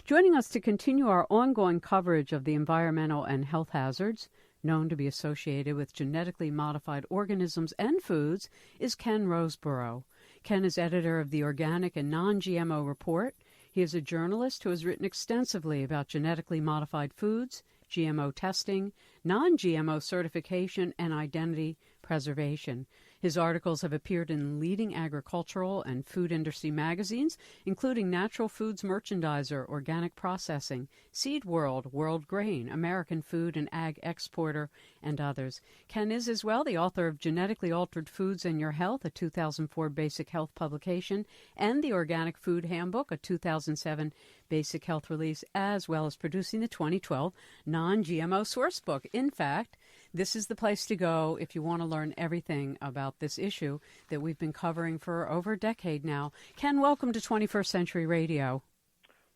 Joining us to continue our ongoing coverage of the environmental and health hazards known to be associated with genetically modified organisms and foods is Ken Roseboro. Ken is editor of the Organic and Non-GMO Report. He is a journalist who has written extensively about genetically modified foods, GMO testing, non-GMO certification, and identity preservation. His articles have appeared in leading agricultural and food industry magazines, including Natural Foods Merchandiser, Organic Processing, Seed World, World Grain, American Food and Ag Exporter, and others. Ken is as well the author of Genetically Altered Foods and Your Health, a 2004 basic health publication, and the Organic Food Handbook, a 2007 basic health release, as well as producing the 2012 Non-GMO Sourcebook. In fact, this is the place to go if you want to learn everything about this issue that we've been covering for over a decade now. Ken, welcome to 21st Century Radio.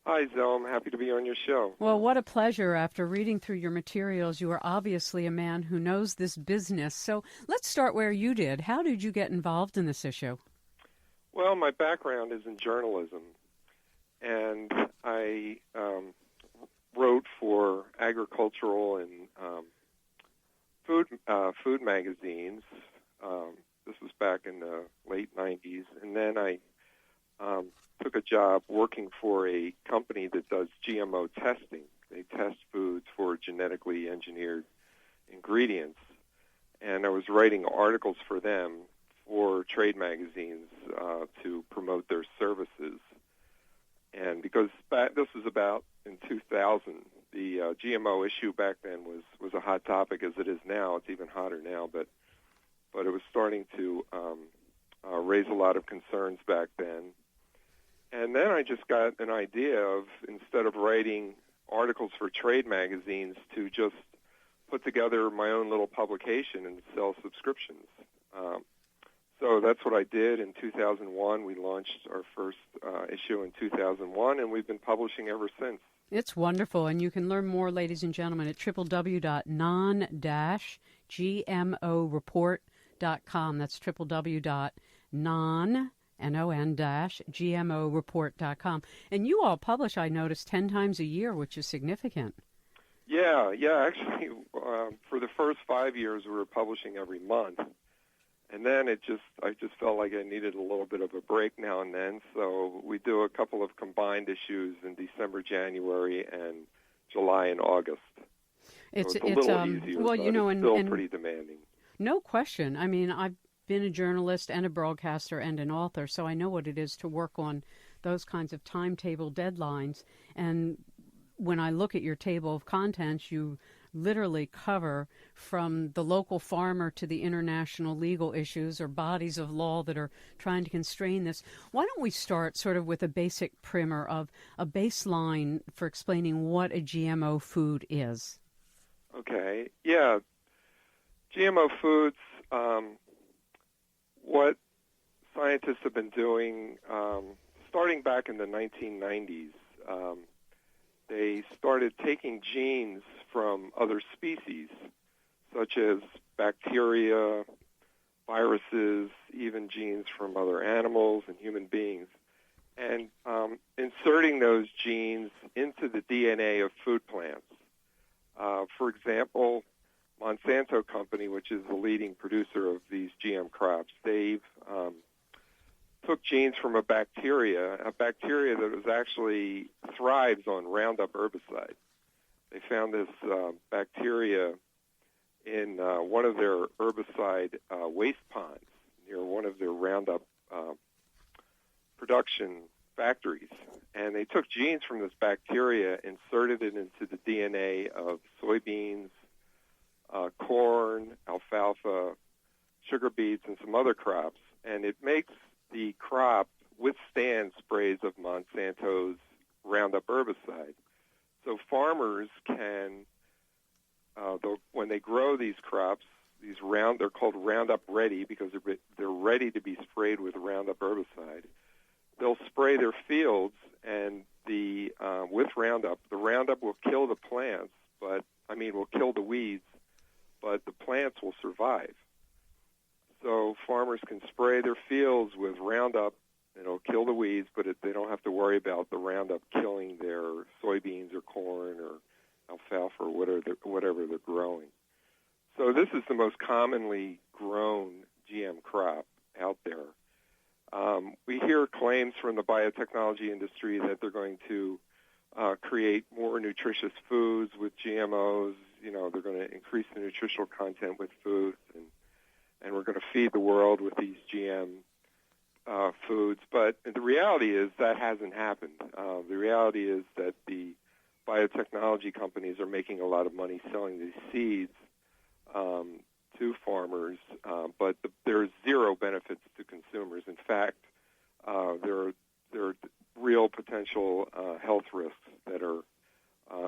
Hi, Zoe. I'm happy to be on your show. Well, what a pleasure. After reading through your materials, you are obviously a man who knows this business. So let's start where you did. How did you get involved in this issue? Well, my background is in journalism, and I wrote for agricultural and food magazines. This was back in the late 90s. And then I took a job working for a company that does GMO testing. They test foods for genetically engineered ingredients. And I was writing articles for them for trade magazines to promote their services. And because this was about in 2000, the GMO issue back then was a hot topic as it is now. It's even hotter now, but it was starting to raise a lot of concerns back then. And then I just got an idea of, instead of writing articles for trade magazines, to just put together my own little publication and sell subscriptions. So that's what I did in 2001. We launched our first issue in 2001, and we've been publishing ever since. It's wonderful, and you can learn more, ladies and gentlemen, at www.non-GMOreport.com. That's www.non-GMOreport.com. And you all publish, I noticed, 10 times a year, which is significant. Yeah. Actually, for the first 5 years, we were publishing every month. And then I just felt like I needed a little bit of a break now and then, so we do a couple of combined issues in December, January, and July and August. It's a little easier, well, but you know, it's still pretty demanding. No question. I mean, I've been a journalist and a broadcaster and an author, so I know what it is to work on those kinds of timetable deadlines. And when I look at your table of contents, you literally cover from the local farmer to the international legal issues or bodies of law that are trying to constrain this. Why don't we start sort of with a basic primer of a baseline for explaining what a GMO food is? Okay. Yeah. GMO foods, what scientists have been doing, starting back in the 1990s, they started taking genes from other species, such as bacteria, viruses, even genes from other animals and human beings, and inserting those genes into the DNA of food plants. For example, Monsanto Company, which is the leading producer of these GM crops, they've took genes from a bacteria that was actually thrives on Roundup herbicide. They found this bacteria in one of their herbicide waste ponds near one of their Roundup production factories. And they took genes from this bacteria, inserted it into the DNA of soybeans, corn, alfalfa, sugar beets, and some other crops. And it makes the crop withstand sprays of Monsanto's Roundup herbicide. So farmers can, when they grow these crops, they're called Roundup Ready because they're ready to be sprayed with Roundup herbicide. They'll spray their fields, and with Roundup, the Roundup will kill the plants, will kill the weeds, but the plants will survive. So farmers can spray their fields with Roundup. It'll kill the weeds, but they don't have to worry about the Roundup killing their whatever they're growing. So this is the most commonly grown GM crop out there. We hear claims from the biotechnology industry that they're going to create more nutritious foods with GMOs. You know, they're going to increase the nutritional content with foods, and we're going to feed the world with these GM foods. But the reality is that hasn't happened. The reality is that the biotechnology companies are making a lot of money selling these seeds to farmers, but there's zero benefits to consumers. In fact, there are real potential health risks that are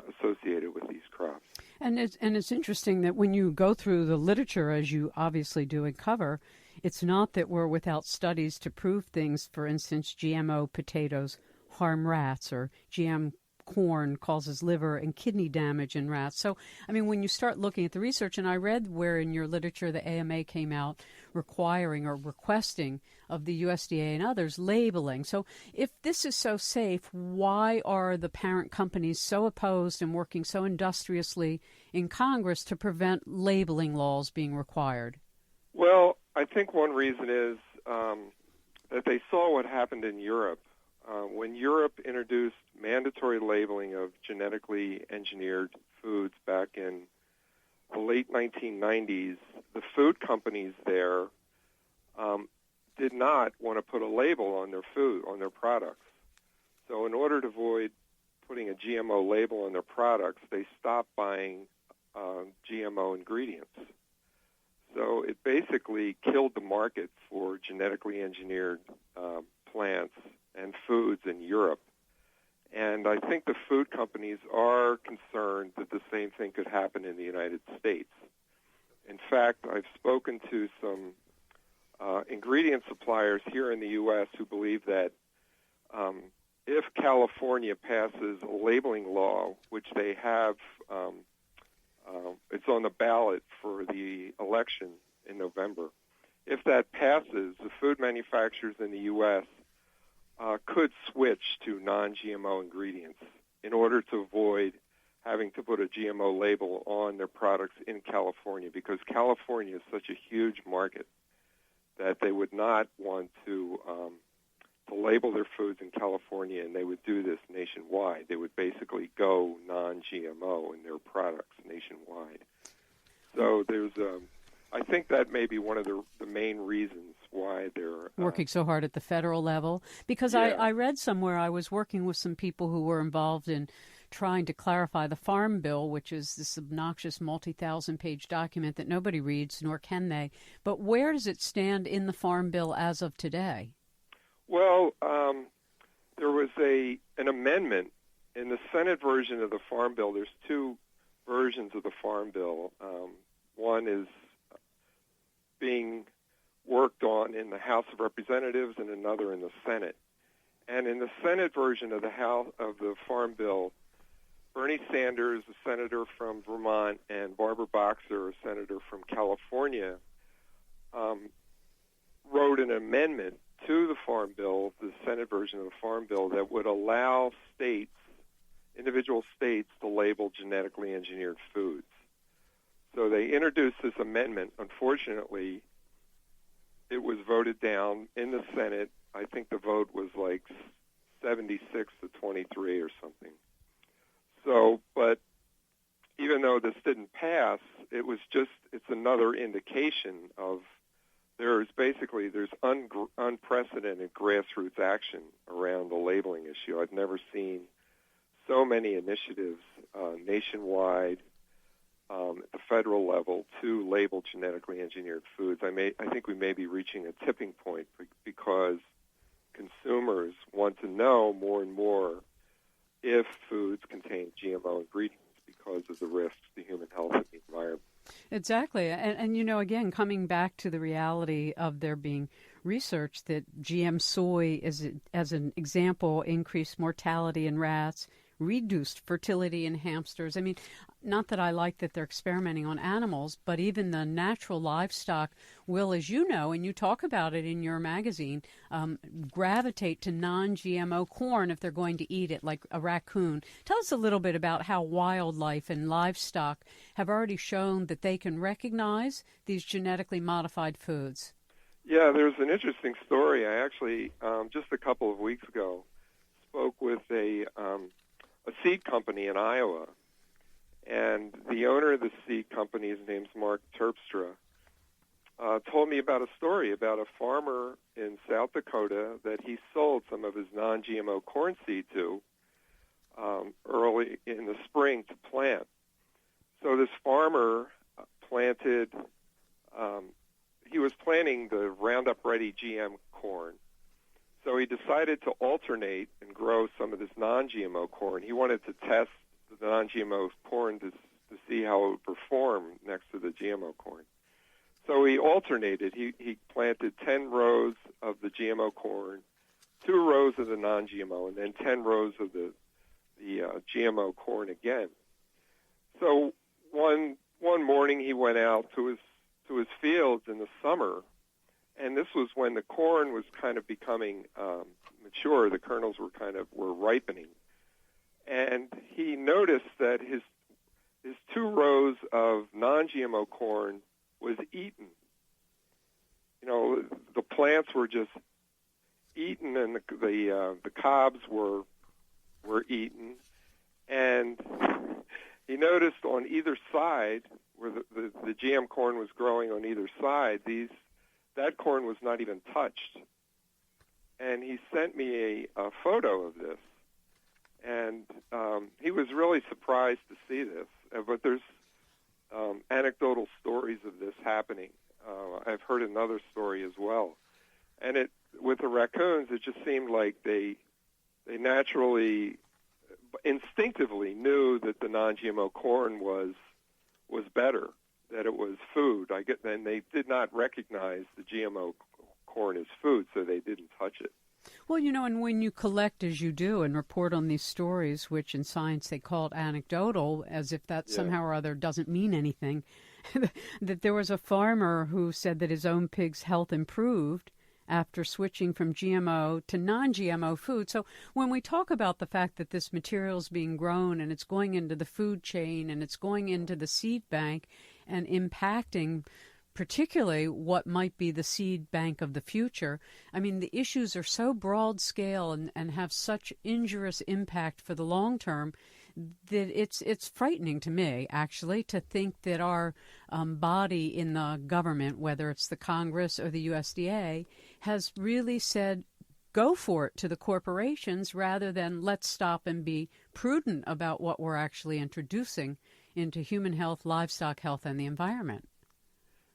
associated with these crops. And it's interesting that when you go through the literature, as you obviously do and cover, it's not that we're without studies to prove things. For instance, GMO potatoes harm rats, or GM corn causes liver and kidney damage in rats. So, I mean, when you start looking at the research, and I read where in your literature the AMA came out requiring or requesting of the USDA and others labeling. So if this is so safe, why are the parent companies so opposed and working so industriously in Congress to prevent labeling laws being required? Well, I think one reason is that they saw what happened in Europe. When Europe introduced mandatory labeling of genetically engineered foods back in the late 1990s, the food companies there did not want to put a label on their food, on their products. So in order to avoid putting a GMO label on their products, they stopped buying GMO ingredients. So it basically killed the market for genetically engineered plants and foods in Europe. And I think the food companies are concerned that the same thing could happen in the United States. In fact, I've spoken to some ingredient suppliers here in the U.S. who believe that if California passes a labeling law, which they have, it's on the ballot for the election in November. If that passes, the food manufacturers in the U.S. Could switch to non-GMO ingredients in order to avoid having to put a GMO label on their products in California, because California is such a huge market that they would not want to label their foods in California, and they would do this nationwide. They would basically go non-GMO in their products nationwide. So there's I think that may be one of the main reasons why they're working so hard at the federal level. Because yeah. I read somewhere, I was working with some people who were involved in trying to clarify the Farm Bill, which is this obnoxious multi-thousand-page document that nobody reads, nor can they. But where does it stand in the Farm Bill as of today? Well, there was an amendment in the Senate version of the Farm Bill. There's two versions of the Farm Bill. One is being worked on in the House of Representatives and another in the Senate. And in the Senate version of the Farm Bill, Bernie Sanders, a senator from Vermont, and Barbara Boxer, a senator from California, wrote an amendment to the Farm Bill, the Senate version of the Farm Bill, that would allow states, individual states, to label genetically engineered foods. So they introduced this amendment. Unfortunately, it was voted down in the Senate. I think the vote was like 76 to 23 or something. So, but even though this didn't pass, it's another indication of there's unprecedented grassroots action around the labeling issue. I've never seen so many initiatives nationwide at the federal level to label genetically engineered foods. I think we may be reaching a tipping point because consumers want to know more and more if foods contain GMO ingredients because of the risks to human health and the environment. Exactly. And you know, again, coming back to the reality of there being research that GM soy is, as an example, increased mortality in rats, reduced fertility in hamsters. I mean, not that I like that they're experimenting on animals, but even the natural livestock will, as you know, and you talk about it in your magazine, gravitate to non-GMO corn if they're going to eat it, like a raccoon. Tell us a little bit about how wildlife and livestock have already shown that they can recognize these genetically modified foods. Yeah, there's an interesting story. I actually, just a couple of weeks ago, spoke with a seed company in Iowa. And the owner of the seed company, his name's Mark Terpstra, told me about a story about a farmer in South Dakota that he sold some of his non-GMO corn seed to early in the spring to plant. So this farmer planted, he was planting the Roundup Ready GM corn. So he decided to alternate and grow some of this non-GMO corn. He wanted to test the non-GMO corn to see how it would perform next to the GMO corn. So he alternated. He planted 10 rows of the GMO corn, 2 rows of the non-GMO, and then 10 rows of the GMO corn again. So one morning he went out to his fields in the summer, and this was when the corn was kind of becoming mature. The kernels were ripening. And he noticed that his 2 rows of non-GMO corn was eaten. You know, the plants were just eaten, and the cobs were eaten. And he noticed on either side, where the GM corn was growing on either side, that corn was not even touched. And he sent me a photo of this. And he was really surprised to see this. But there's anecdotal stories of this happening. I've heard another story as well. And with the raccoons, it just seemed like they naturally, instinctively knew that the non-GMO corn was better, that it was food. And they did not recognize the GMO corn as food, so they didn't touch it. Well, you know, and when you collect, as you do, and report on these stories, which in science they call it anecdotal, as if that somehow or other doesn't mean anything, that there was a farmer who said that his own pig's health improved after switching from GMO to non-GMO food. So when we talk about the fact that this material is being grown and it's going into the food chain and it's going into the seed bank and impacting particularly what might be the seed bank of the future. I mean, the issues are so broad scale and have such injurious impact for the long term that it's frightening to me, actually, to think that our body in the government, whether it's the Congress or the USDA, has really said, go for it to the corporations rather than let's stop and be prudent about what we're actually introducing into human health, livestock health, and the environment.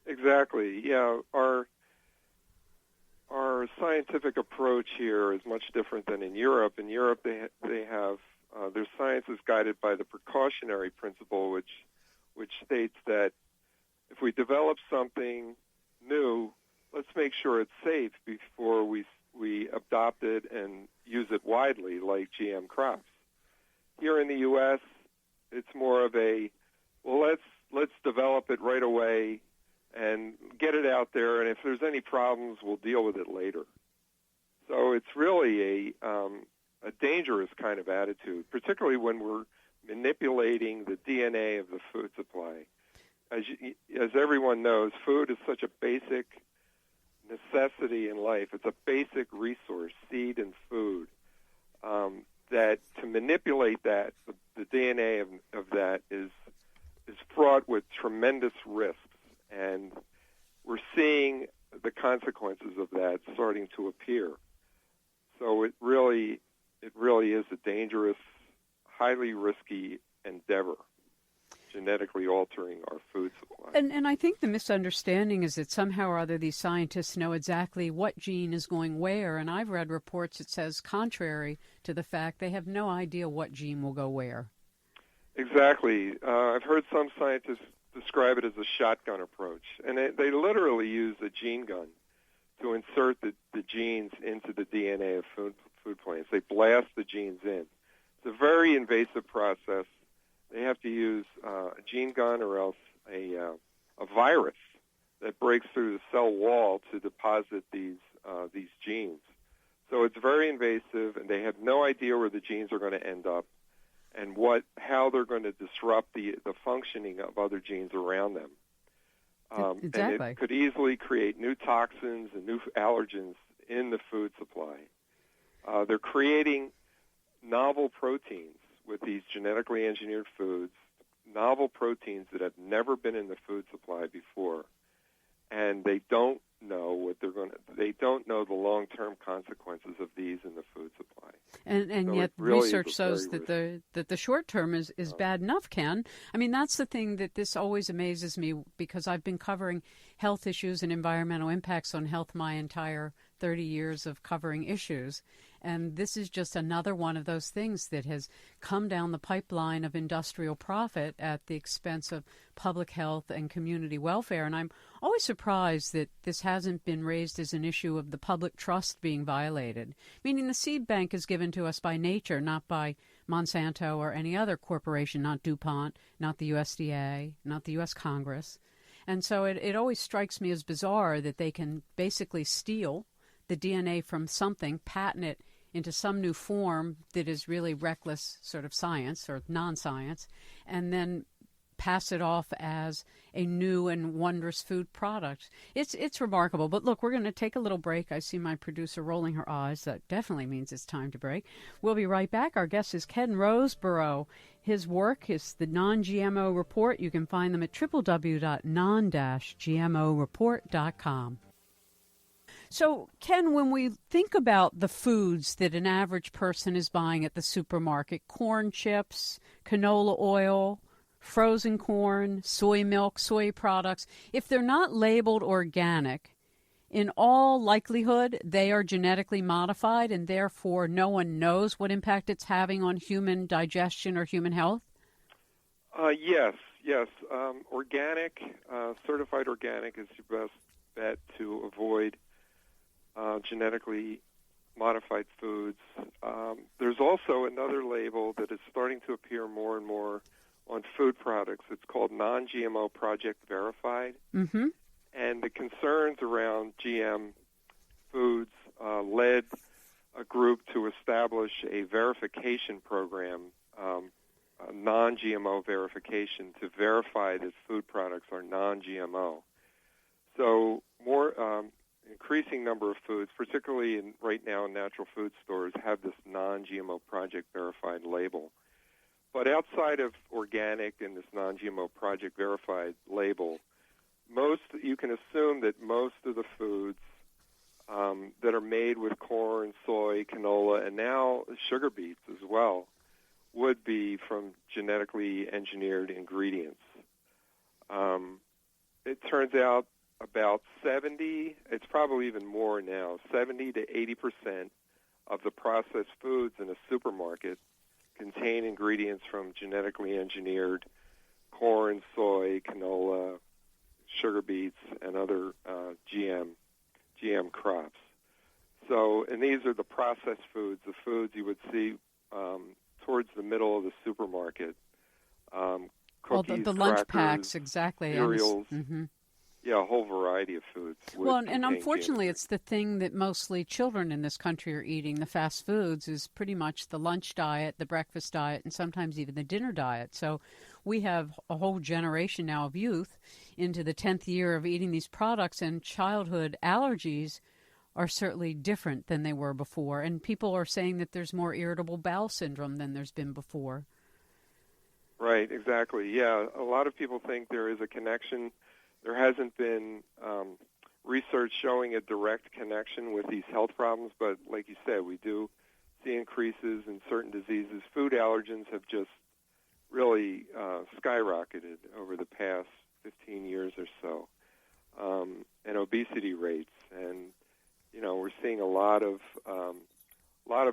Exactly. Yeah, our scientific approach here is much different than in Europe. In Europe, they have their science is guided by the precautionary principle, which states that if we develop something new, let's make sure it's safe before we adopt it and use it widely, like GM crops. Here in the U.S., it's more of a let's develop it right away and get it out there, and if there's any problems, we'll deal with it later. So it's really a dangerous kind of attitude, particularly when we're manipulating the DNA of the food supply. As everyone knows, food is such a basic necessity in life. It's a basic resource, seed and food, that to manipulate that, the DNA of that is fraught with tremendous risks. And we're seeing the consequences of that starting to appear. So it really is a dangerous, highly risky endeavor, genetically altering our food supply. And I think the misunderstanding is that somehow or other these scientists know exactly what gene is going where, and I've read reports that says contrary to the fact they have no idea what gene will go where. Exactly. I've heard some scientists describe it as a shotgun approach, and they literally use a gene gun to insert the genes into the DNA of food plants. They blast the genes in. It's a very invasive process. They have to use a gene gun or else a virus that breaks through the cell wall to deposit these genes. So it's very invasive, and they have no idea where the genes are going to end up and how they're going to disrupt the functioning of other genes around them. Exactly. And it could easily create new toxins and new allergens in the food supply. They're creating novel proteins with these genetically engineered foods, novel proteins that have never been in the food supply before, and they don't know they don't know the long-term consequences of these in the food supply. And so yet really research shows that the short term is bad enough, Ken. I mean, that's the thing that this always amazes me, because I've been covering health issues and environmental impacts on health my entire 30 years of covering issues. And this is just another one of those things that has come down the pipeline of industrial profit at the expense of public health and community welfare. And I'm always surprised that this hasn't been raised as an issue of the public trust being violated, meaning the seed bank is given to us by nature, not by Monsanto or any other corporation, not DuPont, not the USDA, not the U.S. Congress. And so it always strikes me as bizarre that they can basically steal the DNA from something, patent it into some new form that is really reckless sort of science or non-science, and then pass it off as a new and wondrous food product. It's remarkable. But look, we're going to take a little break. I see my producer rolling her eyes. That definitely means it's time to break. We'll be right back. Our guest is Ken Roseboro. His work is the Non-GMO Report. You can find them at www.non-GMOreport.com. So, Ken, when we think about the foods that an average person is buying at the supermarket, corn chips, canola oil, frozen corn, soy milk, soy products, if they're not labeled organic, in all likelihood, they are genetically modified, and therefore no one knows what impact it's having on human digestion or human health? Yes. Organic, certified organic is your best bet to avoid genetically modified foods. There's also another label that is starting to appear more and more on food products. It's called Non-GMO Project Verified. Mm-hmm. And the concerns around GM foods led a group to establish a verification program, a non-GMO verification, to verify that food products are non-GMO. So increasing number of foods, particularly right now in natural food stores, have this non-GMO Project Verified label. But outside of organic and this non-GMO Project Verified label, you can assume that most of the foods that are made with corn, soy, canola, and now sugar beets as well, would be from genetically engineered ingredients. It turns out about 70, it's probably even more now, 70 to 80% of the processed foods in a supermarket contain ingredients from genetically engineered corn, soy, canola, sugar beets, and other GM crops. So, and these are the processed foods, the foods you would see towards the middle of the supermarket. Cookies, the lunch crackers, packs, exactly. cereals. Mm-hmm. Yeah, a whole variety of foods. Well, and unfortunately, it's the thing that mostly children in this country are eating. The fast foods is pretty much the lunch diet, the breakfast diet, and sometimes even the dinner diet. So we have a whole generation now of youth into the 10th year of eating these products, and childhood allergies are certainly different than they were before. And people are saying that there's more irritable bowel syndrome than there's been before. Right, exactly. Yeah, a lot of people think there is a connection. There hasn't been research showing a direct connection with these health problems, but like you said, we do see increases in certain diseases. Food allergens have just really skyrocketed over the past 15 years or so, and obesity rates, and we're seeing a lot of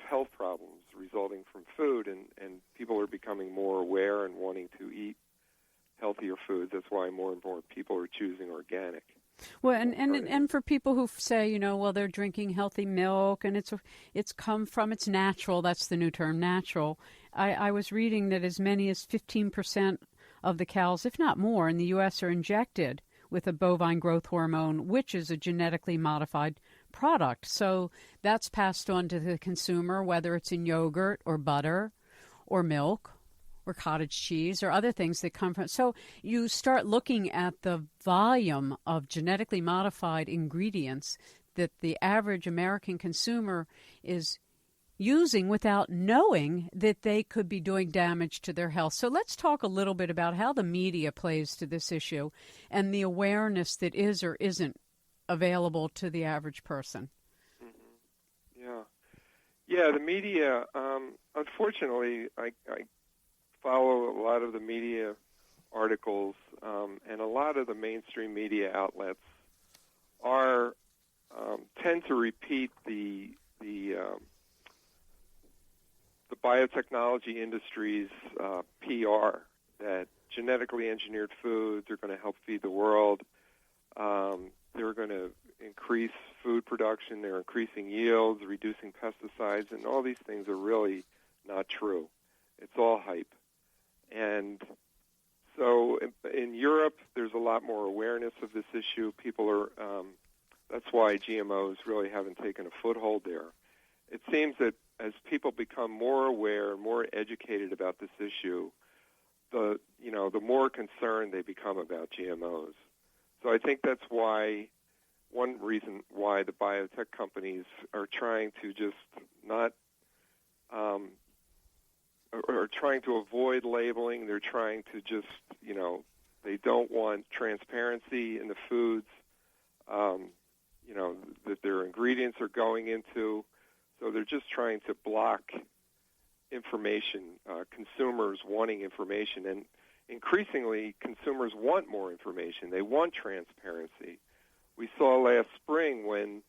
health problems resulting from food, and people are becoming more aware and wanting to eat healthier foods. That's why more and more people are choosing organic. Well, and for people who say, well, they're drinking healthy milk and it's come from, it's natural. That's the new term, natural. I was reading that as many as 15% of the cows, if not more, in the U.S. are injected with a bovine growth hormone, which is a genetically modified product. So that's passed on to the consumer, whether it's in yogurt or butter or milk or cottage cheese or other things that come from. So you start looking at the volume of genetically modified ingredients that the average American consumer is using without knowing that they could be doing damage to their health. So let's talk a little bit about how the media plays to this issue and the awareness that is or isn't available to the average person. Mm-hmm. Yeah, the media, unfortunately, I follow a lot of the media articles, and a lot of the mainstream media outlets tend to repeat the biotechnology industry's PR that genetically engineered foods are going to help feed the world. They're going to increase food production. They're increasing yields, reducing pesticides, and all these things are really not true. It's all hype. And so in Europe, there's a lot more awareness of this issue. People are, that's why GMOs really haven't taken a foothold there. It seems that as people become more aware, more educated about this issue, the more concerned they become about GMOs. So I think that's why one reason why the biotech companies are trying to just not are trying to avoid labeling. They're trying to just, they don't want transparency in the foods, that their ingredients are going into. So they're just trying to block information, consumers wanting information. And increasingly, consumers want more information. They want transparency. We saw last spring when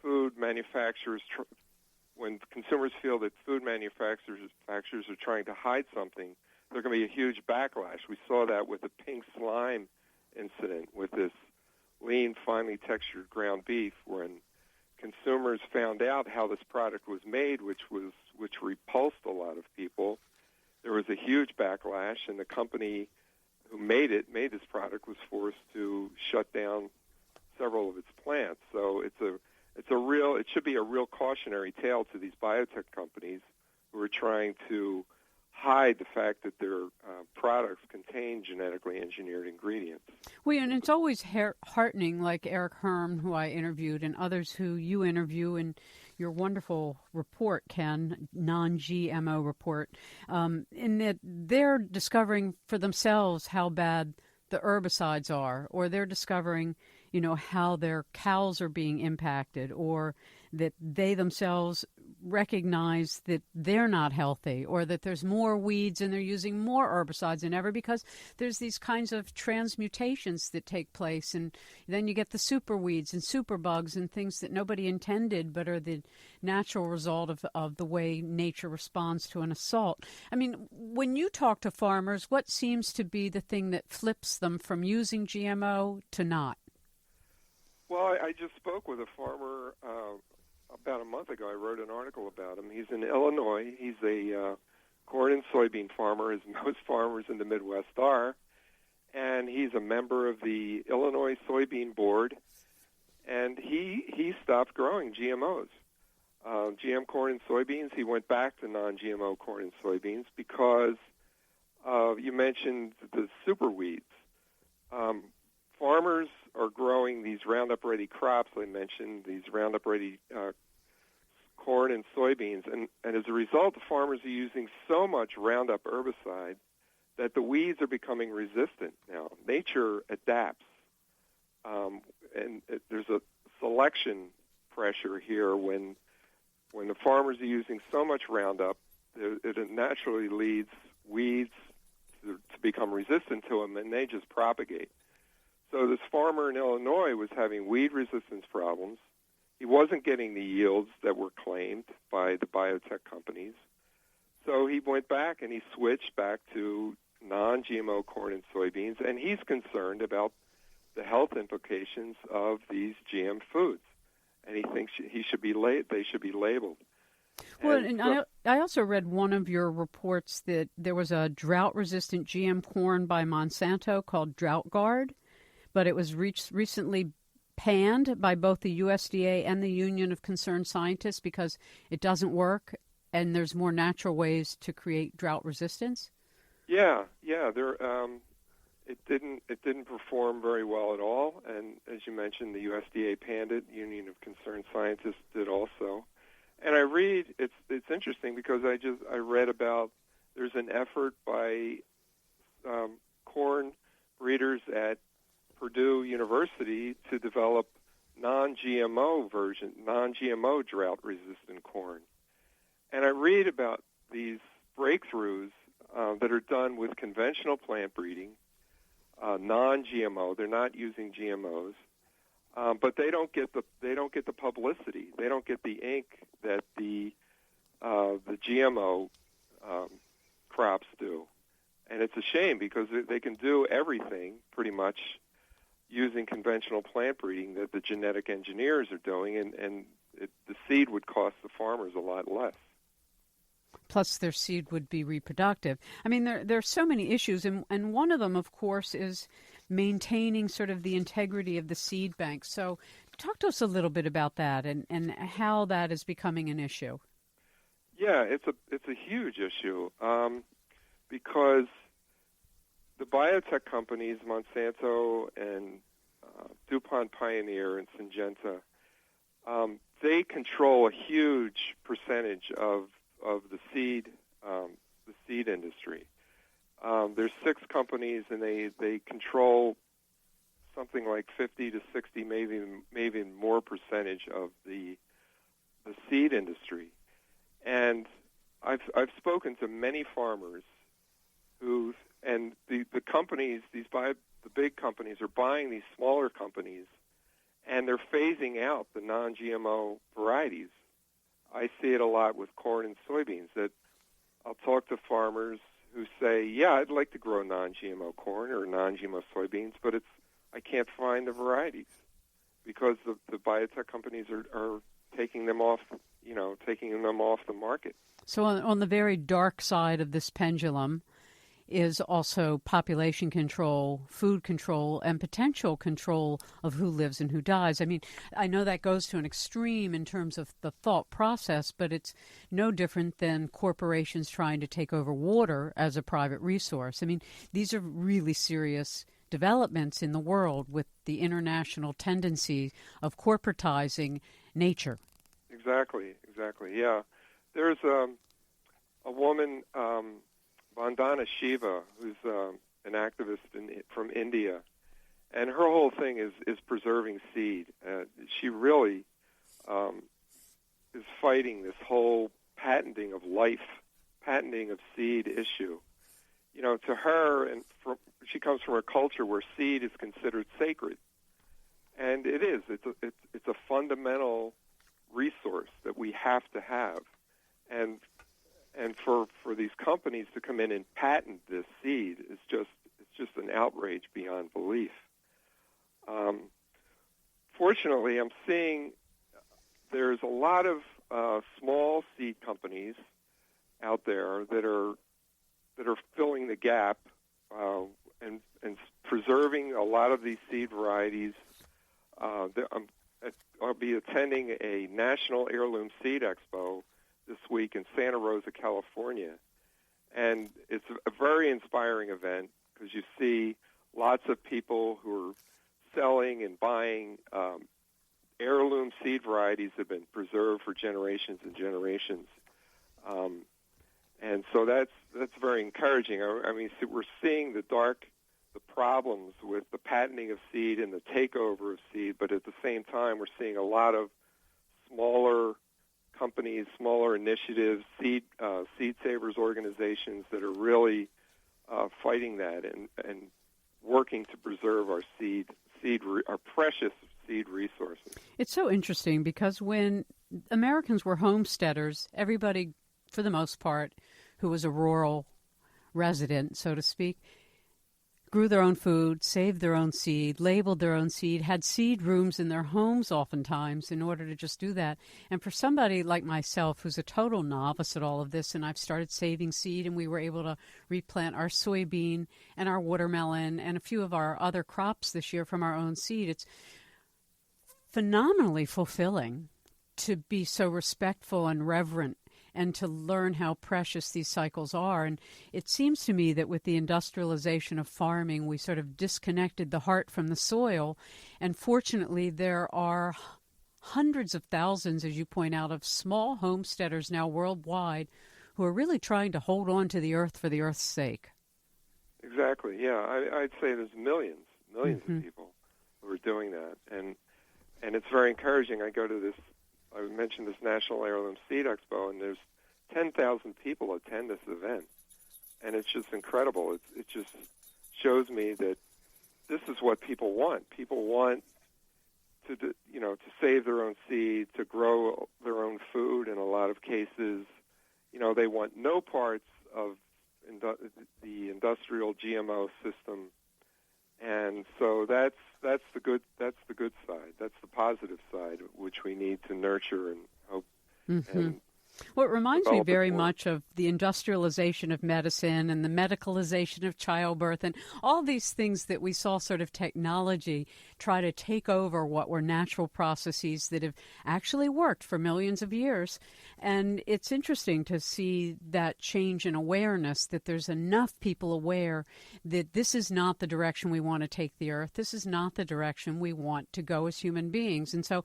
food manufacturers, when consumers feel that food manufacturers are trying to hide something, there's going to be a huge backlash. We saw that with the pink slime incident with this lean, finely textured ground beef, when consumers found out how this product was made, which repulsed a lot of people. There was a huge backlash, and the company who made this product, was forced to shut down several of its plants. So it should be a real cautionary tale to these biotech companies who are trying to hide the fact that their products contain genetically engineered ingredients. Well, and it's always heartening, like Eric Herm, who I interviewed, and others who you interview in your wonderful report, Ken, Non-GMO report, in that they're discovering for themselves how bad the herbicides are, or they're discovering, how their cows are being impacted, or that they themselves recognize that they're not healthy, or that there's more weeds and they're using more herbicides than ever because there's these kinds of transmutations that take place, and then you get the super weeds and super bugs and things that nobody intended but are the natural result of the way nature responds to an assault. I mean, when you talk to farmers, what seems to be the thing that flips them from using GMO to not? Well, I just spoke with a farmer about a month ago. I wrote an article about him. He's in Illinois. He's a corn and soybean farmer, as most farmers in the Midwest are, and he's a member of the Illinois Soybean Board, and he stopped growing GMOs. GM corn and soybeans, he went back to non-GMO corn and soybeans because you mentioned the super weeds. Farmers are growing these Roundup-ready crops, I mentioned, these Roundup-ready corn and soybeans, and as a result, the farmers are using so much Roundup herbicide that the weeds are becoming resistant now. Nature adapts, and there's a selection pressure here when the farmers are using so much Roundup, it naturally leads weeds to become resistant to them, and they just propagate. So this farmer in Illinois was having weed resistance problems. He wasn't getting the yields that were claimed by the biotech companies. So he went back and he switched back to non-GMO corn and soybeans, and he's concerned about the health implications of these GM foods, and he thinks they should be labeled. Well, and I also read one of your reports that there was a drought-resistant GM corn by Monsanto called Drought, but it was recently panned by both the USDA and the Union of Concerned Scientists because it doesn't work and there's more natural ways to create drought resistance. Yeah. It didn't perform very well at all, and as you mentioned, the USDA panned it. Union of Concerned Scientists did also. And I read it's interesting because I read about there's an effort by corn breeders at Purdue University to develop non-GMO drought-resistant corn. And I read about these breakthroughs that are done with conventional plant breeding, non-GMO. They're not using GMOs, but they don't get the publicity. They don't get the ink that the GMO crops do. And it's a shame because they can do everything pretty much using conventional plant breeding that the genetic engineers are doing, and the seed would cost the farmers a lot less. Plus, their seed would be reproductive. I mean, there are so many issues, and one of them, of course, is maintaining sort of the integrity of the seed bank. So talk to us a little bit about that and how that is becoming an issue. Yeah, it's a huge issue because the biotech companies, Monsanto and DuPont Pioneer and Syngenta, they control a huge percentage of the seed industry. There's 6 companies, and they control something like 50 to 60, maybe more percentage of the seed industry. And I've spoken to many farmers and the companies, the big companies are buying these smaller companies, and they're phasing out the non-GMO varieties. I see it a lot with corn and soybeans, that I'll talk to farmers who say, yeah, I'd like to grow non-GMO corn or non-GMO soybeans, but I can't find the varieties because the biotech companies are taking them off the market. So on the very dark side of this pendulum is also population control, food control, and potential control of who lives and who dies. I mean, I know that goes to an extreme in terms of the thought process, but it's no different than corporations trying to take over water as a private resource. I mean, these are really serious developments in the world with the international tendency of corporatizing nature. Exactly, yeah. There's a woman, Vandana Shiva, who's an activist from India, and her whole thing is preserving seed. She really is fighting this whole patenting of seed issue. You know, to her, she comes from a culture where seed is considered sacred, and it is. It's a fundamental resource that we have to have, and for these companies to come in and patent this seed is just an outrage beyond belief. Fortunately, I'm seeing there's a lot of small seed companies out there that are filling the gap and preserving a lot of these seed varieties. I'll be attending a National Heirloom Seed Expo this week in Santa Rosa, California. And it's a very inspiring event because you see lots of people who are selling and buying heirloom seed varieties that have been preserved for generations and generations. And so that's very encouraging. I mean, so we're seeing the problems with the patenting of seed and the takeover of seed, but at the same time, we're seeing a lot of smaller companies, smaller initiatives, seed savers organizations that are really fighting that and working to preserve our our precious seed resources. It's so interesting because when Americans were homesteaders, everybody, for the most part, who was a rural resident, so to speak, grew their own food, saved their own seed, labeled their own seed, had seed rooms in their homes oftentimes in order to just do that. And for somebody like myself who's a total novice at all of this, and I've started saving seed, and we were able to replant our soybean and our watermelon and a few of our other crops this year from our own seed, it's phenomenally fulfilling to be so respectful and reverent and to learn how precious these cycles are. And it seems to me that with the industrialization of farming, we sort of disconnected the heart from the soil. And fortunately, there are hundreds of thousands, as you point out, of small homesteaders now worldwide who are really trying to hold on to the earth for the earth's sake. Exactly, yeah. I'd say there's millions of people who are doing that. And it's very encouraging. I mentioned this National Heirloom Seed Expo, and there's 10,000 people attend this event, and it's just incredible. It just shows me that this is what people want. People want to save their own seed, to grow their own food. In a lot of cases, they want no parts of the industrial GMO system, and so that's the good side. That's the positive side, which we need to nurture and hope. And well, it reminds me very much of the industrialization of medicine and the medicalization of childbirth and all these things that we saw sort of technology try to take over what were natural processes that have actually worked for millions of years. And it's interesting to see that change in awareness, that there's enough people aware that this is not the direction we want to take the earth. This is not the direction we want to go as human beings. And so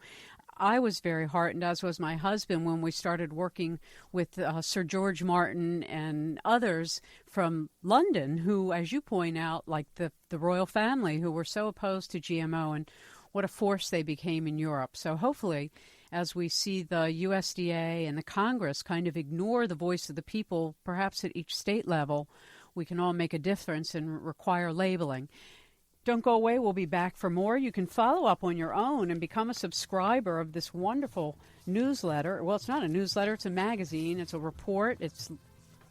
I was very heartened, as was my husband, when we started working with Sir George Martin and others from London who, as you point out, like the royal family, who were so opposed to GMO, and what a force they became in Europe. So hopefully, as we see the USDA and the Congress kind of ignore the voice of the people, perhaps at each state level, we can all make a difference and require labeling. Don't go away. We'll be back for more. You can follow up on your own and become a subscriber of this wonderful newsletter. Well, it's not a newsletter. It's a magazine. It's a report. It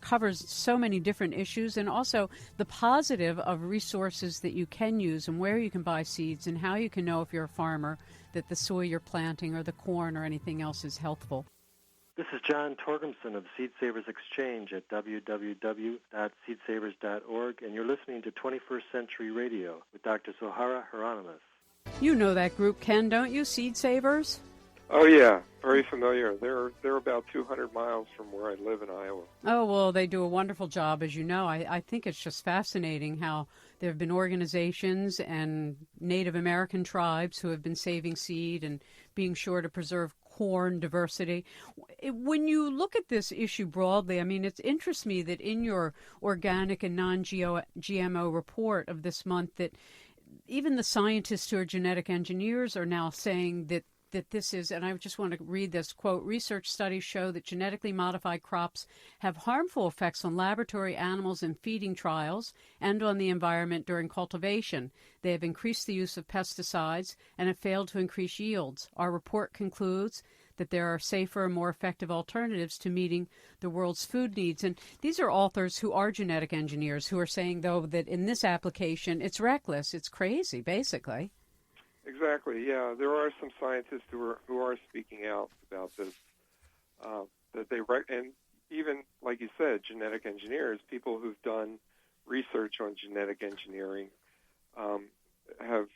covers so many different issues, and also the positive of resources that you can use and where you can buy seeds and how you can know if you're a farmer that the soy you're planting or the corn or anything else is healthful. This is John Torgumson of Seed Savers Exchange at www.seedsavers.org, and you're listening to 21st Century Radio with Dr. Zohara Hieronimus. You know that group, Ken, don't you, Seed Savers? Oh, yeah, very familiar. They're about 200 miles from where I live in Iowa. Oh, well, they do a wonderful job, as you know. I think it's just fascinating how there have been organizations and Native American tribes who have been saving seed and being sure to preserve corn diversity. When you look at this issue broadly, I mean, it interests me that in your organic and non-GMO report of this month that even the scientists who are genetic engineers are now saying that this is, and I just want to read this quote, research studies show that genetically modified crops have harmful effects on laboratory animals in feeding trials and on the environment during cultivation. They have increased the use of pesticides and have failed to increase yields. Our report concludes that there are safer and more effective alternatives to meeting the world's food needs. And these are authors who are genetic engineers who are saying, though, that in this application, it's reckless, it's crazy, basically. Exactly. Yeah, there are some scientists who are speaking out about this. And even like you said, genetic engineers, people who've done research on genetic engineering, have,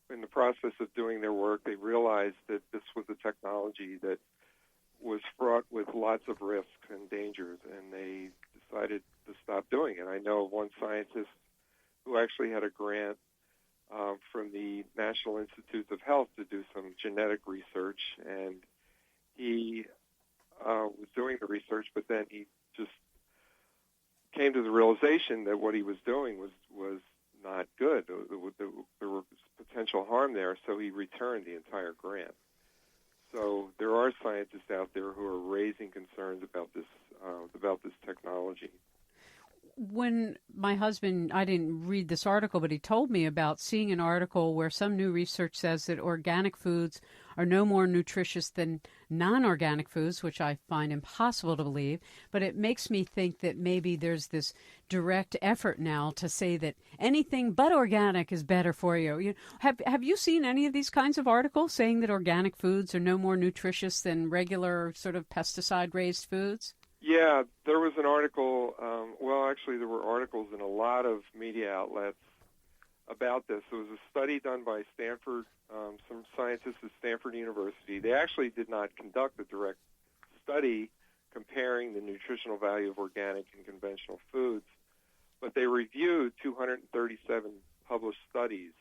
in the process of doing their work, they realized that this was a technology that was fraught with lots of risks and dangers, and they decided to stop doing it. I know of one scientist who actually had a grant from the National Institutes of Health to do some genetic research, and he was doing the research, but then he just came to the realization that what he was doing was not good. There was potential harm there, so he returned the entire grant. So there are scientists out there who are raising concerns about this technology. when my husband, I didn't read this article, but he told me about seeing an article where some new research says that organic foods are no more nutritious than non-organic foods, which I find impossible to believe. But it makes me think that maybe there's this direct effort now to say that anything but organic is better for you. Have you seen any of these kinds of articles saying that organic foods are no more nutritious than regular sort of pesticide-raised foods? Yeah, there was an article, actually there were articles in a lot of media outlets about this. There was a study done by Stanford, some scientists at Stanford University. They actually did not conduct a direct study comparing the nutritional value of organic and conventional foods, but they reviewed 237 published studies,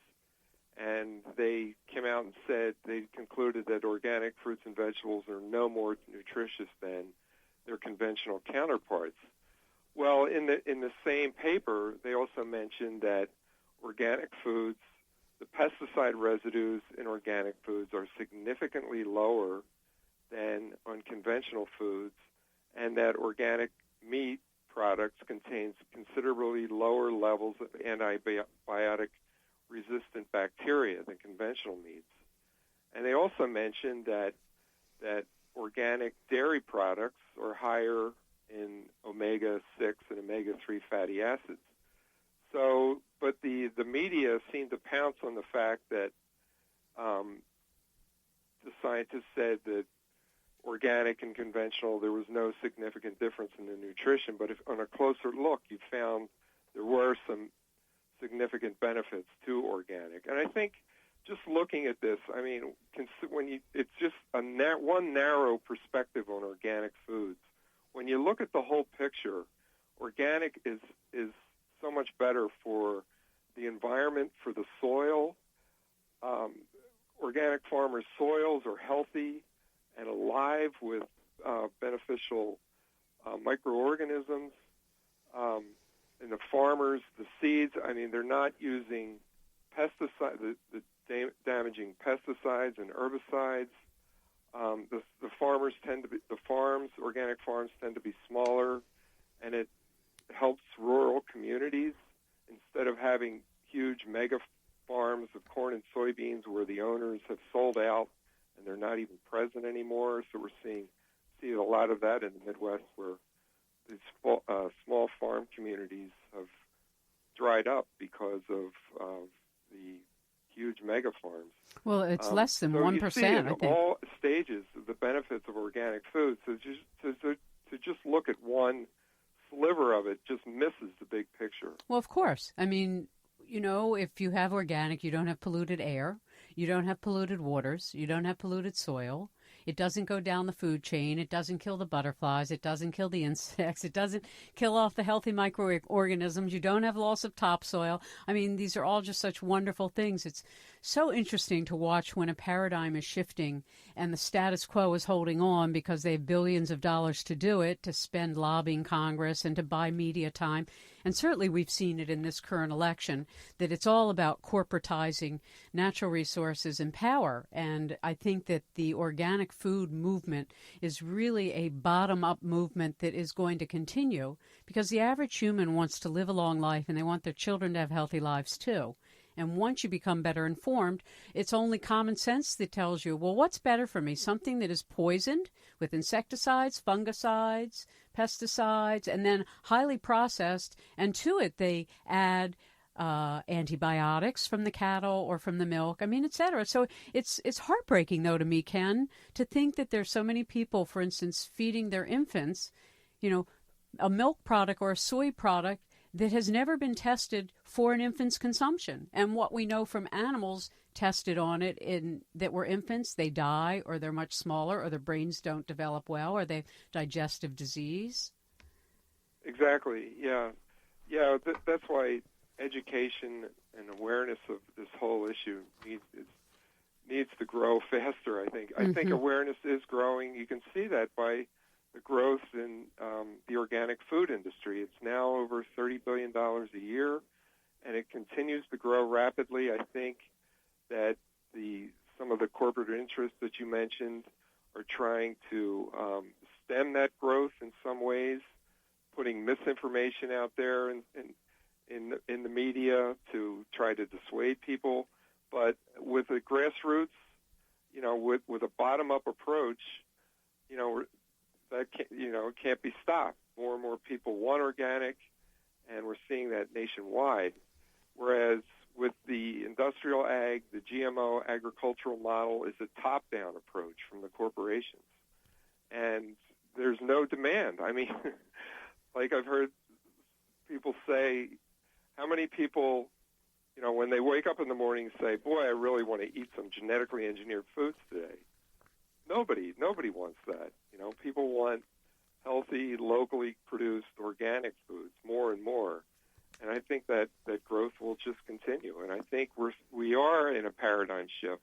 and they came out and said they concluded that organic fruits and vegetables are no more nutritious than their conventional counterparts. Well, in the same paper, they also mentioned that organic foods, the pesticide residues in organic foods are significantly lower than on conventional foods, and that organic meat products contains considerably lower levels of antibiotic-resistant bacteria than conventional meats. And they also mentioned that organic dairy products are higher in omega-6 and omega-3 fatty acids. So, but the media seemed to pounce on the fact that the scientists said that organic and conventional, there was no significant difference in the nutrition, but if on a closer look, you found there were some significant benefits to organic. And I think just looking at this, I mean, it's just one narrow perspective on organic foods. When you look at the whole picture, organic is so much better for the environment, for the soil. Organic farmers' soils are healthy and alive with beneficial microorganisms. And the farmers, the seeds, I mean, they're not using pesticides, the damaging pesticides and herbicides. Organic farms tend to be smaller, and it helps rural communities instead of having huge mega farms of corn and soybeans where the owners have sold out and they're not even present anymore. So we're seeing a lot of that in the Midwest, where these small farm communities have dried up because of the huge mega farms. Well, it's less than 1%, I think. All stages of the benefits of organic food. So to just look at one sliver of it just misses the big picture. Well, of course. I mean, if you have organic, you don't have polluted air, you don't have polluted waters, you don't have polluted soil. It doesn't go down the food chain. It doesn't kill the butterflies. It doesn't kill the insects. It doesn't kill off the healthy microorganisms. You don't have loss of topsoil. I mean, these are all just such wonderful things. It's so interesting to watch when a paradigm is shifting and the status quo is holding on because they have billions of dollars to do it, to spend lobbying Congress and to buy media time. And certainly we've seen it in this current election, that it's all about corporatizing natural resources and power. And I think that the organic food movement is really a bottom-up movement that is going to continue, because the average human wants to live a long life and they want their children to have healthy lives too. And once you become better informed, it's only common sense that tells you, well, what's better for me? Something that is poisoned with insecticides, fungicides, pesticides, and then highly processed, and to it they add antibiotics from the cattle or from the milk, et cetera. So it's heartbreaking, though, to me, Ken, to think that there's so many people, for instance, feeding their infants, a milk product or a soy product that has never been tested for an infant's consumption. And what we know from animals tested on it that were infants, they die, or they're much smaller, or their brains don't develop well, or they have digestive disease. Exactly, yeah. That's why education and awareness of this whole issue needs to grow faster, I think. I think awareness is growing. You can see that by the growth in the organic food industry. It's now over $30 billion a year, and it continues to grow rapidly. I think that some of the corporate interests that you mentioned are trying to stem that growth in some ways, putting misinformation out there in the media to try to dissuade people. But with the grassroots, with a bottom-up approach, that it can't be stopped. More and more people want organic, and we're seeing that nationwide. Whereas with the industrial ag, the GMO agricultural model is a top-down approach from the corporations. And there's no demand. I mean, like I've heard people say, how many people, when they wake up in the morning say, boy, I really want to eat some genetically engineered foods today. Nobody wants that. People want healthy, locally produced organic foods more and more. And I think that growth will just continue. And I think we are in a paradigm shift.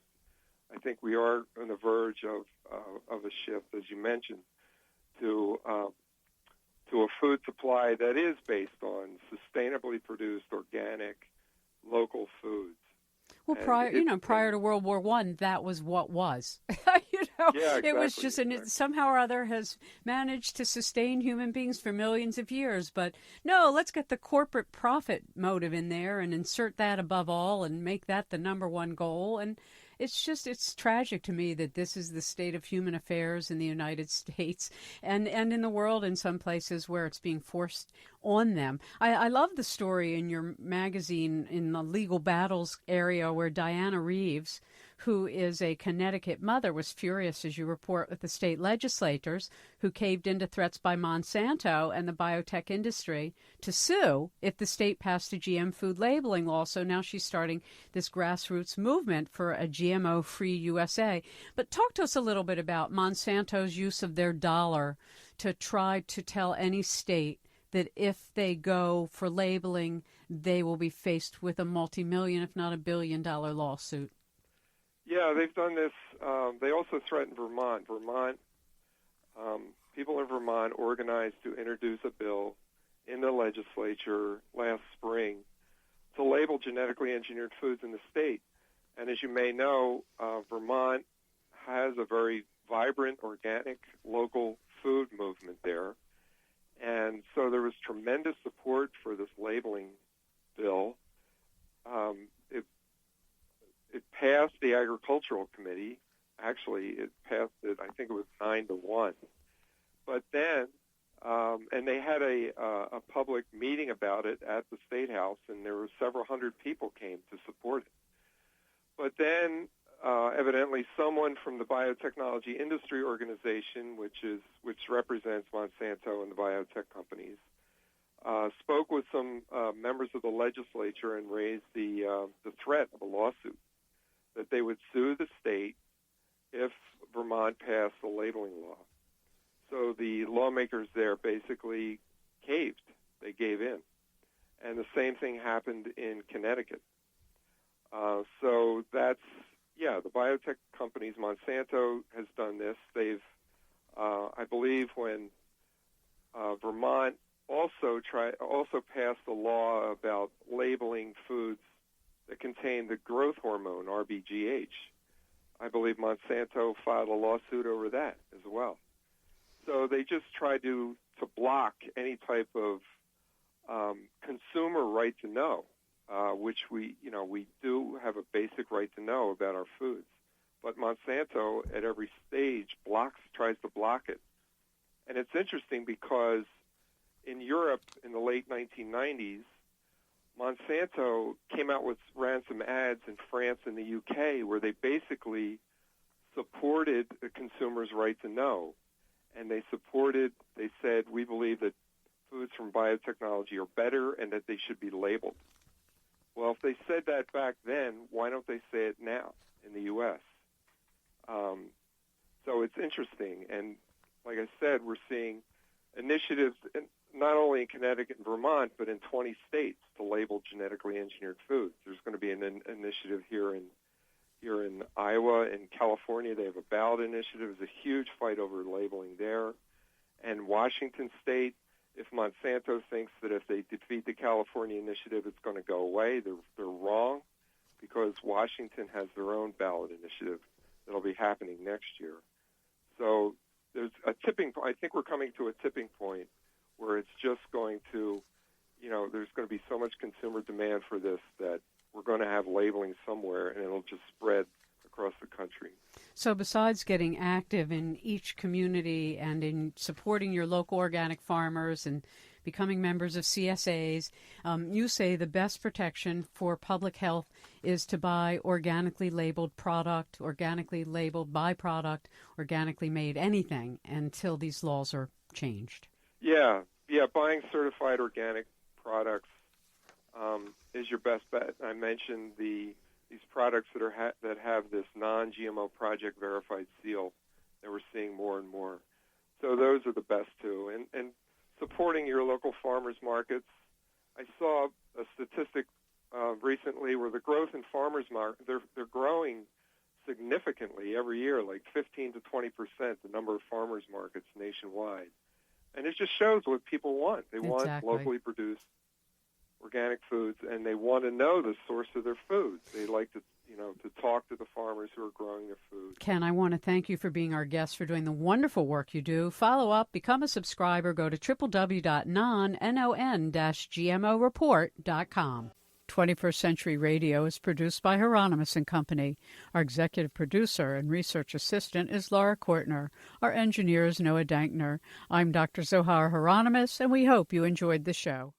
I think we are on the verge of a shift, as you mentioned, to a food supply that is based on sustainably produced, organic, local foods. Well, prior to World War I, that was what was. Yeah, exactly. It was just, and it somehow or other has managed to sustain human beings for millions of years. But no, let's get the corporate profit motive in there and insert that above all and make that the number one goal. And it's tragic to me that this is the state of human affairs in the United States and in the world in some places where it's being forced on them. I love the story in your magazine in the legal battles area where Diana Reeves, who is a Connecticut mother, was furious, as you report, with the state legislators who caved into threats by Monsanto and the biotech industry to sue if the state passed a GM food labeling law. So now she's starting this grassroots movement for a GMO-free USA. But talk to us a little bit about Monsanto's use of their dollar to try to tell any state that if they go for labeling, they will be faced with a multi-million, if not $1 billion lawsuit. Yeah, they've done this. They also threatened Vermont. People in Vermont organized to introduce a bill in the legislature last spring to label genetically engineered foods in the state. And as you may know, Vermont has a very vibrant, organic, local food movement there. And so there was tremendous support for this labeling bill. It passed the Agricultural Committee. Actually, it passed it, I think it was 9-1. But then, and they had a public meeting about it at the State House, and there were several hundred people came to support it. But then, evidently, someone from the Biotechnology Industry Organization, which represents Monsanto and the biotech companies, spoke with some members of the legislature and raised the threat of a lawsuit that they would sue the state if Vermont passed the labeling law. So the lawmakers there basically caved. They gave in. And the same thing happened in Connecticut. So that's, the biotech companies, Monsanto has done this. They've, I believe when Vermont also passed a law about labeling foods that contain the growth hormone, RBGH. I believe Monsanto filed a lawsuit over that as well. So they just try to block any type of consumer right to know, which we do have a basic right to know about our foods. But Monsanto at every stage tries to block it. And it's interesting because in Europe in the late 1990s, Monsanto ran some ads in France and the UK where they basically supported the consumer's right to know. And they said, we believe that foods from biotechnology are better and that they should be labeled. Well, if they said that back then, why don't they say it now in the U.S.? So it's interesting. And like I said, we're seeing initiatives not only in Connecticut and Vermont, but in 20 states to label genetically engineered foods. There's going to be an initiative here in Iowa. In California, they have a ballot initiative. There's a huge fight over labeling there. And Washington State, if Monsanto thinks that if they defeat the California initiative, it's going to go away, they're wrong, because Washington has their own ballot initiative that'll be happening next year. So there's a tipping point. I think we're coming to a tipping point where it's just going to, there's going to be so much consumer demand for this that we're going to have labeling somewhere, and it'll just spread across the country. So besides getting active in each community and in supporting your local organic farmers and becoming members of CSAs, you say the best protection for public health is to buy organically labeled product, organically labeled byproduct, organically made anything until these laws are changed. Yeah, buying certified organic products is your best bet. I mentioned these products that have this non-GMO project verified seal that we're seeing more and more. So those are the best too. And supporting your local farmers markets. I saw a statistic recently where the growth in farmers markets, they're growing significantly every year, like 15 to 20%, the number of farmers markets nationwide. And it just shows what people want. They want locally produced organic foods, and they want to know the source of their foods. They like to talk to the farmers who are growing their food. Ken, I want to thank you for being our guest, for doing the wonderful work you do. Follow up, become a subscriber, go to www.non-GMO report.com. 21st Century Radio is produced by Hieronimus and Company. Our executive producer and research assistant is Laura Kortner. Our engineer is Noah Dankner. I'm Dr. Zohara Hieronimus, and we hope you enjoyed the show.